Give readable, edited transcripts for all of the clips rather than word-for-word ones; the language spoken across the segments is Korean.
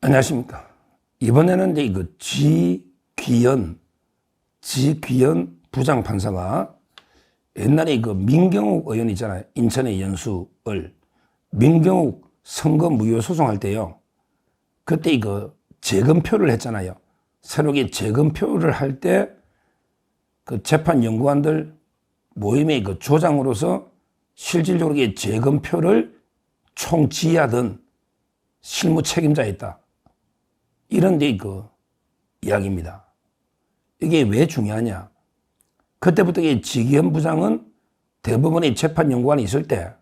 안녕하십니까. 이번에는 이제 이거 지귀현 부장판사가 옛날에 그 민경욱 의원 있잖아요. 인천의 연수을 민경욱 선거 무효 소송할 때요. 그때 이거 재검표를 했잖아요. 새롭게 재검표를 할 때 그 재판 연구관들 모임의 그 조장으로서 실질적으로 재검표를 총지휘하던 실무 책임자였다. 이런 데 그 이야기입니다. 이게 왜 중요하냐? 그때부터 지귀현 부장은 대법원의 재판 연구관이 있을 때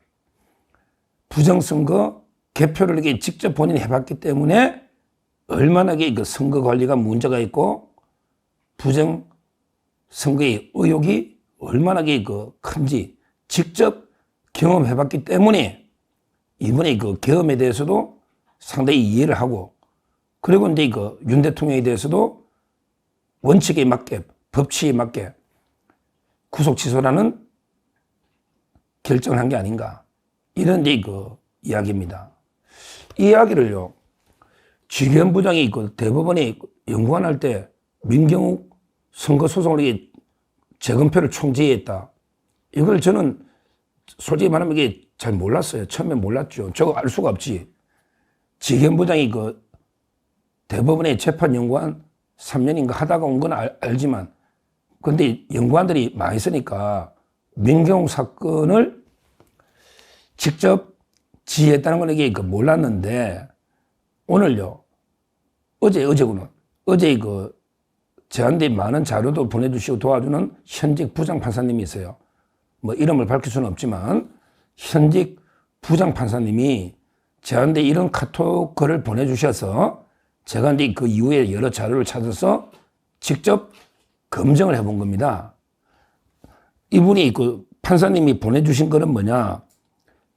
부정선거 개표를 이게 직접 본인이 해봤기 때문에 얼마나 그 선거 관리가 문제가 있고 부정선거의 의혹이 얼마나 그 큰지 직접 경험해봤기 때문에 이번에 그 경험에 대해서도 상당히 이해를 하고 그리고 이제 그 윤 대통령에 대해서도 원칙에 맞게 법치에 맞게 구속 취소라는 결정을 한 게 아닌가 이런 이제 그 이야기입니다. 이 이야기를요 지귀현 부장이 그 대법원에 연구관 할 때 민경욱 선거 소송을 재검표를 총지휘했다. 이걸 저는 솔직히 말하면 이게 잘 몰랐어요. 처음에 몰랐죠. 저거 알 수가 없지. 지귀현 부장이 그 대법원의 재판 연구관 3년인가 하다가 온 건 알지만 근데 연구관들이 많이 있으니까 민경욱 사건을 직접 지휘했다는 건 이게 몰랐는데 오늘요 어제구나 어제 그 저한테 많은 자료도 보내주시고 도와주는 현직 부장판사님이 있어요. 뭐 이름을 밝힐 수는 없지만 현직 부장판사님이 저한테 이런 카톡글을 보내주셔서 제가 이제 그 이후에 여러 자료를 찾아서 직접 검증을 해본 겁니다. 이분이 그 판사님이 보내주신 거는 뭐냐?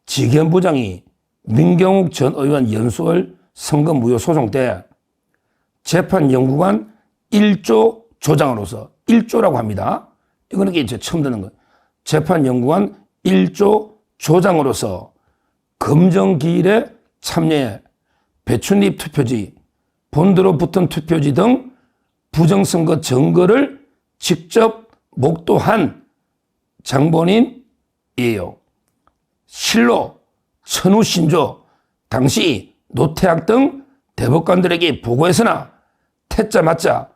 지귀현 부장이 민경욱 전 의원 연수월 선거 무효 소송 때 재판 연구관 1조 조장으로서 1조라고 합니다. 이거는 이제 처음 듣는 거예요. 재판 연구관 1조 조장으로서 검정기일에 참여해 배춧잎 투표지, 본드로 붙은 투표지 등 부정선거 증거를 직접 목도한 장본인이에요. 실로 천우신조 당시 노태학 등 대법관들에게 보고했으나 태자 맞자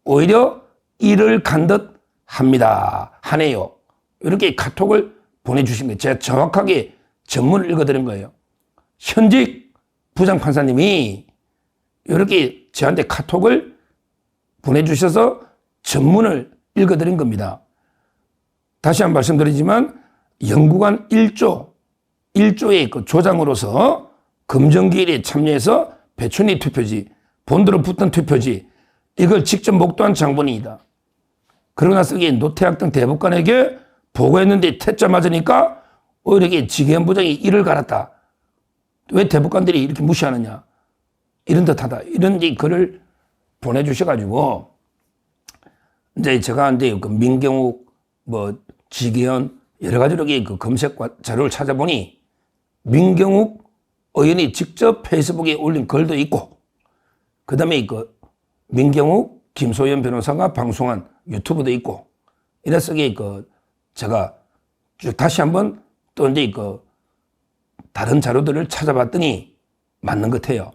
오히려 이를 간 듯 하네요. 이렇게 카톡을 보내주신 거예요. 제가 정확하게 전문을 읽어드린 거예요. 현직 부장판사님이 이렇게 저한테 카톡을 보내주셔서 전문을 읽어드린 겁니다. 다시 한번 말씀드리지만 연구관 1조의 그 조장으로서 검정기일에 참여해서 배춧잎 투표지, 본드로 붙은 투표지 이걸 직접 목도한 장본인이다. 그러고 나서 이게 노태학 등 대법관에게 보고했는데 태자 맞으니까 오히려 이게 지귀현 부장이 이를 갈았다. 왜 대법관들이 이렇게 무시하느냐. 이런 듯하다. 이런 글을 보내주셔가지고 이제 제가 이제 그 민경욱 지귀현 여러 가지로 그 검색 자료를 찾아보니 민경욱 의원이 직접 페이스북에 올린 글도 있고 그 다음에 그 민경욱 김소연 변호사가 방송한 유튜브도 있고 이래서 제가 쭉 다시 한번 또 이제 다른 자료들을 찾아봤더니 맞는 것 같아요.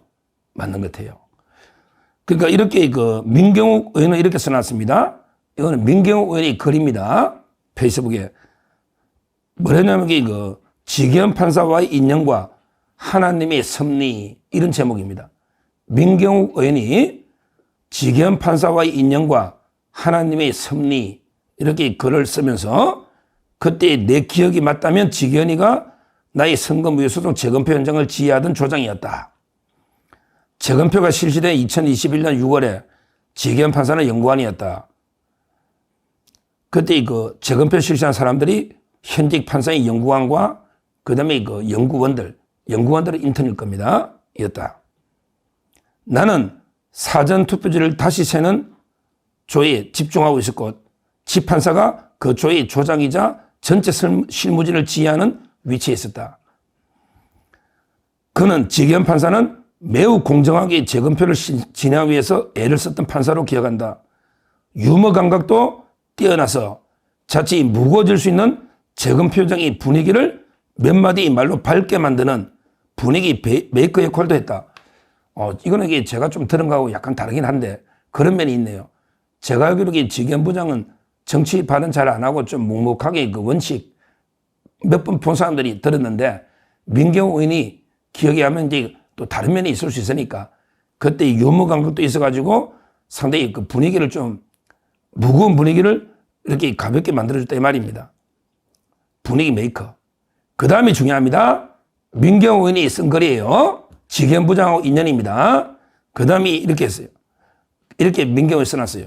그러니까 이렇게 민경욱 의원은 이렇게 써놨습니다. 이거는 민경욱 의원의 글입니다. 페이스북에. 뭐냐면 지귀현 판사와의 인연과 하나님의 섭리 이런 제목입니다. 민경욱 의원이 지귀현 판사와의 인연과 하나님의 섭리 이렇게 글을 쓰면서 그때 내 기억이 맞다면 지귀현이가 나의 선거 무효 소송 재검표 현장을 지휘하던 조장이었다. 재검표가 실시된 2021년 6월에 지귀현 판사는 연구관이었다. 그때 재검표 실시한 사람들이 현직 판사의 연구관과 그 다음에 연구원들은 인턴일 겁니다. 이었다. 나는 사전 투표지를 다시 세는 조에 집중하고 있었고 지 판사가 그 조의 조장이자 전체 실무진을 지휘하는 위치에 있었다. 그는 지귀현 판사는 매우 공정하게 재검표를 진행하기 위해서 애를 썼던 판사로 기억한다. 유머 감각도 뛰어나서 자칫 무거워질 수 있는 재검표장의 분위기를 몇 마디 말로 밝게 만드는 분위기 메이커 역할도 했다. 이거는 이게 제가 좀 들은 거하고 약간 다르긴 한데 그런 면이 있네요. 제가 알기로 지검부장은 정치 발언 잘 안 하고 좀 묵묵하게 그 원칙 몇 번 본 사람들이 들었는데 민경호 의원이 기억에 하면 이제 또 다른 면이 있을 수 있으니까 그때 유머 감각도 있어가지고 상당히 그 분위기를 좀 무거운 분위기를 이렇게 가볍게 만들어줬다 이 말입니다. 분위기 메이커. 그 다음에 중요합니다. 민경호 의원이 쓴 글이에요. 지검부장하고 인연입니다. 그 다음에 이렇게 했어요. 이렇게 민경호에 써놨어요.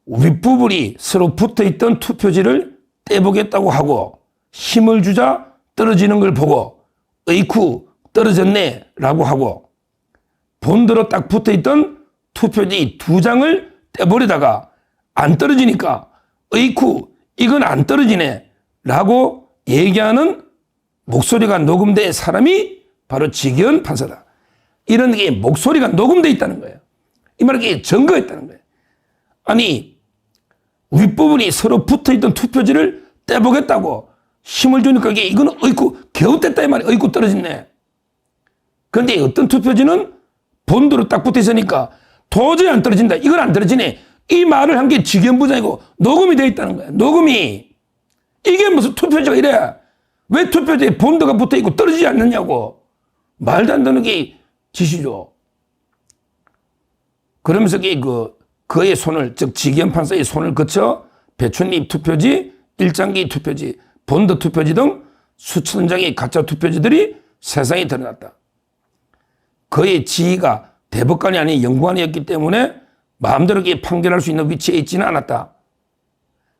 윗부분이 서로 붙어있던 투표지를 떼보겠다고 하고 힘을 주자 떨어지는 걸 보고 어이쿠 떨어졌네 라고 하고 본드로 딱 붙어있던 투표지 2장을 떼버리다가 안 떨어지니까 어이쿠 이건 안 떨어지네 라고 얘기하는 목소리가 녹음된 사람이 바로 지기현 판사다. 이런 게 목소리가 녹음되어 있다는 거예요. 이 말은 이게 증거가 있다는 거예요. 아니 윗부분이 서로 붙어있던 투표지를 떼보겠다고 힘을 주니까 이거는 어이쿠 겨우 뗐다 이 말이야. 어이쿠 떨어졌네. 그런데 어떤 투표지는 본드로 딱 붙어 있으니까 도저히 안 떨어진다. 이건 안 떨어지네. 이 말을 한 게 지검부장이고 녹음이 되어 있다는 거예요. 녹음이. 이게 무슨 투표지가 이래. 왜 투표지에 본드가 붙어 있고 떨어지지 않느냐고. 말도 안 되는 게 짓이죠. 그러면서 그의 손을, 즉 지기현 판사의 손을 거쳐 배춧잎 투표지, 일장기 투표지, 본드 투표지 등 수천 장의 가짜 투표지들이 세상에 드러났다. 그의 지위가 대법관이 아닌 연구관이었기 때문에 마음대로 판결할 수 있는 위치에 있지는 않았다.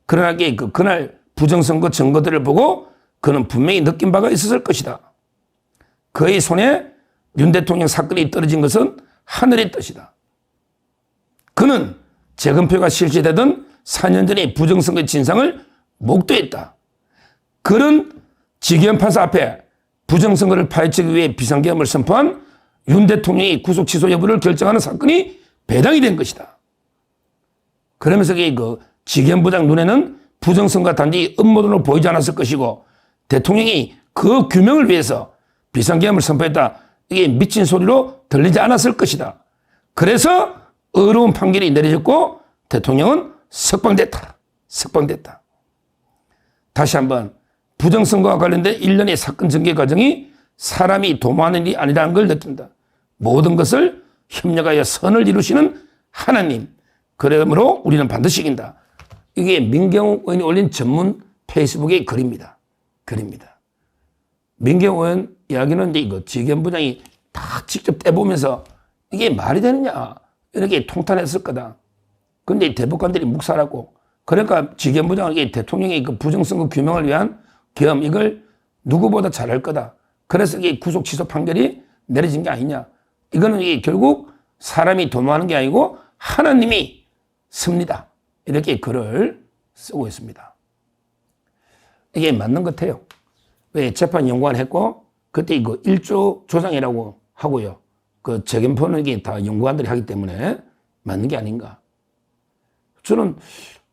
그러나 그날 부정선거 증거들을 보고 그는 분명히 느낀 바가 있었을 것이다. 그의 손에 윤 대통령 사건이 떨어진 것은 하늘의 뜻이다. 그는 재검표가 실시되던 4년 전의 부정선거의 진상을 목도했다. 그런 지기현 판사 앞에 부정선거를 파헤치기 위해 비상계엄을 선포한 윤 대통령이 구속 취소 여부를 결정하는 사건이 배당이 된 것이다. 그러면서 지기현 부장 눈에는 부정선거가 단지 음모론으로 보이지 않았을 것이고 대통령이 그 규명을 위해서 비상계엄을 선포했다. 이게 미친 소리로 들리지 않았을 것이다. 그래서 어려운 판결이 내려졌고 대통령은 석방됐다. 석방됐다. 다시 한번 부정선거와 관련된 일련의 사건 전개 과정이 사람이 도모하는 일이 아니라는 걸 느낀다. 모든 것을 협력하여 선을 이루시는 하나님. 그러므로 우리는 반드시 이긴다. 이게 민경호 의원이 올린 전문 페이스북의 글입니다. 글입니다. 민경호 의원 이야기는 이제 지기현 부장이 다 직접 떼보면서 이게 말이 되느냐 이렇게 통탄했을 거다. 그런데 대법관들이 묵살하고 그러니까 지기현 부장에게 대통령의 부정선거 규명을 위한 계엄 이걸 누구보다 잘할 거다. 그래서 이게 구속 취소 판결이 내려진 게 아니냐. 이거는 이게 결국 사람이 도모하는 게 아니고 하나님이 씁니다. 이렇게 글을 쓰고 있습니다. 이게 맞는 것 같아요. 왜 재판 연구원 했고 그때 이거 1조 조장이라고 하고요. 그 재검표는 이게 다 연구원들이 하기 때문에 맞는 게 아닌가. 저는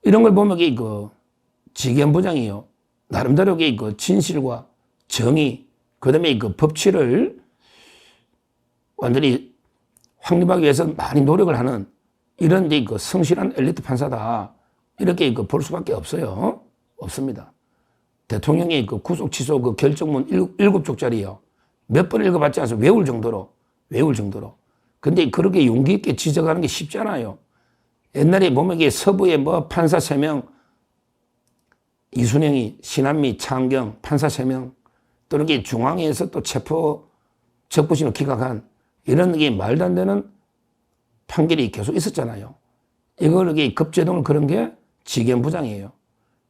이런 걸 보면 이게 지기현 부장이요. 나름대로 진실과 정의, 그 다음에 법치를 완전히 확립하기 위해서 많이 노력을 하는 이런 성실한 엘리트 판사다. 이렇게 볼 수밖에 없어요. 없습니다. 대통령의 구속 취소 결정문 7쪽짜리요. 몇 번 읽어봤지 않아서 외울 정도로. 근데 그렇게 용기 있게 지적하는 게 쉽지 않아요. 옛날에 보면 서부에 판사 3명, 이순영이, 신한미, 차은경, 판사 3명, 또는 중앙에서 또 체포 적부심을 기각한 이런 게 말도 안 되는 판결이 계속 있었잖아요. 이걸 급제동을 그런 게 지기현 부장이에요.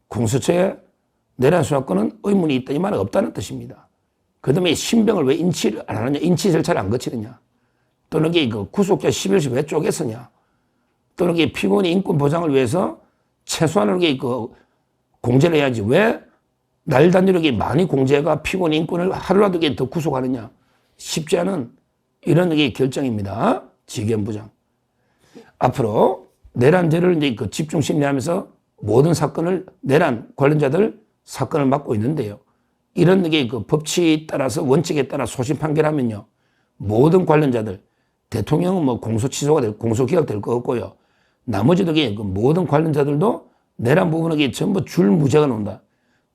공수처에 내란 수사권은 의문이 있다. 이 말은 없다는 뜻입니다. 그 다음에 신병을 왜 인치를 안 하느냐. 인치 절차를 안 거치느냐. 또는 구속자 11시 왜 쪼갰느냐. 또는 피고인의 인권 보장을 위해서 최소한으로 공제를 해야지. 왜 날 단위로 많이 공제가 피고인 인권을 하루라도 더 구속하느냐. 쉽지 않은 이런 게 결정입니다. 지견부장. 앞으로 내란죄를 이제 그 집중 심리하면서 모든 사건을 내란 관련자들 사건을 맡고 있는데요. 이런 게 그 법칙에 따라서 원칙에 따라 소신 판결하면요. 모든 관련자들 대통령은 뭐 공소 취소가 될 공소 기각 될 거 없고요. 나머지도 그 모든 관련자들도 내란 부분에 전부 줄 무죄가 나온다.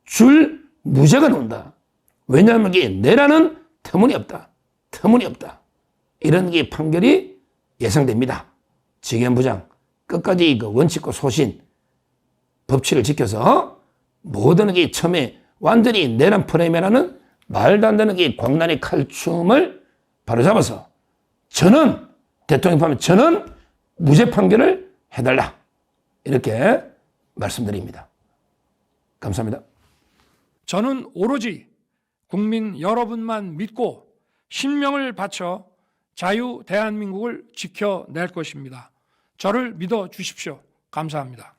줄 무죄가 나온다. 왜냐하면 이게 내란은 터무니없다. 터무니없다. 이런 게 판결이 예상됩니다. 지견부장 끝까지 그 원칙과 소신, 법칙을 지켜서 모든 게 처음에 완전히 내란 프레임이라는 말도 안 되는 게 광란의 칼춤을 바로잡아서 저는 대통령 판결 저는 무죄 판결을 해달라. 이렇게 말씀드립니다. 감사합니다. 저는 오로지 국민 여러분만 믿고 신명을 바쳐 자유 대한민국을 지켜낼 것입니다. 저를 믿어 주십시오. 감사합니다.